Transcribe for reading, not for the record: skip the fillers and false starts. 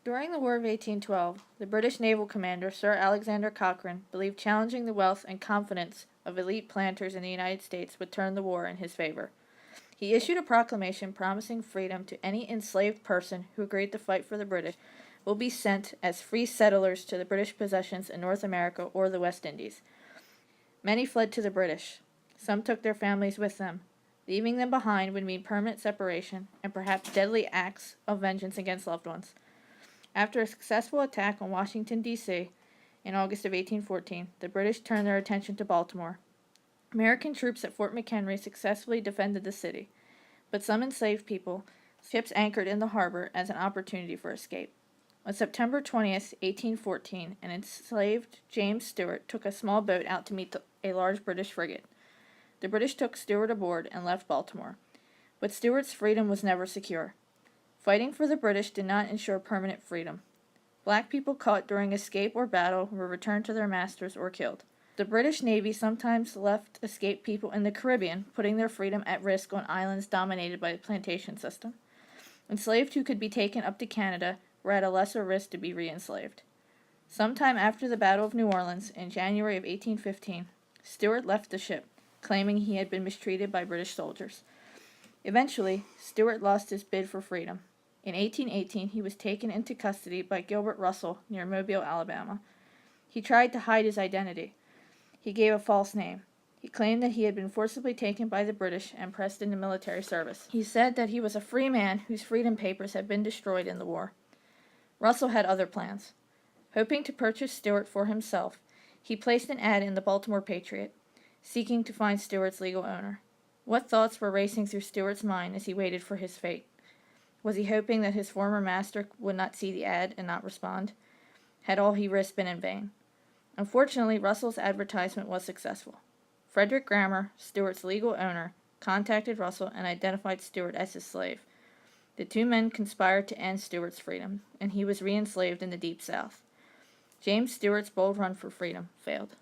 During the War of 1812, the British naval commander Sir Alexander Cochrane believed challenging the wealth and confidence of elite planters in the United States would turn the war in his favor. He issued a proclamation promising freedom to any enslaved person who agreed to fight for the British will be sent as free settlers to the British possessions in North America or the West Indies. Many fled to the British. Some took their families with them. Leaving them behind would mean permanent separation and perhaps deadly acts of vengeance against loved ones. After a successful attack on Washington, D.C. in August of 1814, the British turned their attention to Baltimore. American troops at Fort McHenry successfully defended the city, but some enslaved people, ships anchored in the harbor as an opportunity for escape. On September 20th, 1814, an enslaved James Stewart took a small boat out to meet a large British frigate. The British took Stewart aboard and left Baltimore, but Stewart's freedom was never secure. Fighting for the British did not ensure permanent freedom. Black people caught during escape or battle were returned to their masters or killed. The British Navy sometimes left escaped people in the Caribbean, putting their freedom at risk on islands dominated by the plantation system. Enslaved who could be taken up to Canada were at a lesser risk to be re-enslaved. Sometime after the Battle of New Orleans, in January of 1815, Stewart left the ship, claiming he had been mistreated by British soldiers. Eventually, Stewart lost his bid for freedom. In 1818, he was taken into custody by Gilbert Russell near Mobile, Alabama. He tried to hide his identity. He gave a false name. He claimed that he had been forcibly taken by the British and pressed into military service. He said that he was a free man whose freedom papers had been destroyed in the war. Russell had other plans. Hoping to purchase Stewart for himself, he placed an ad in the Baltimore Patriot, seeking to find Stewart's legal owner. What thoughts were racing through Stewart's mind as he waited for his fate? Was he hoping that his former master would not see the ad and not respond? Had all he risked been in vain? Unfortunately, Russell's advertisement was successful. Frederick Grammer, Stewart's legal owner, contacted Russell and identified Stewart as his slave. The two men conspired to end Stewart's freedom, and he was re-enslaved in the Deep South. James Stewart's bold run for freedom failed.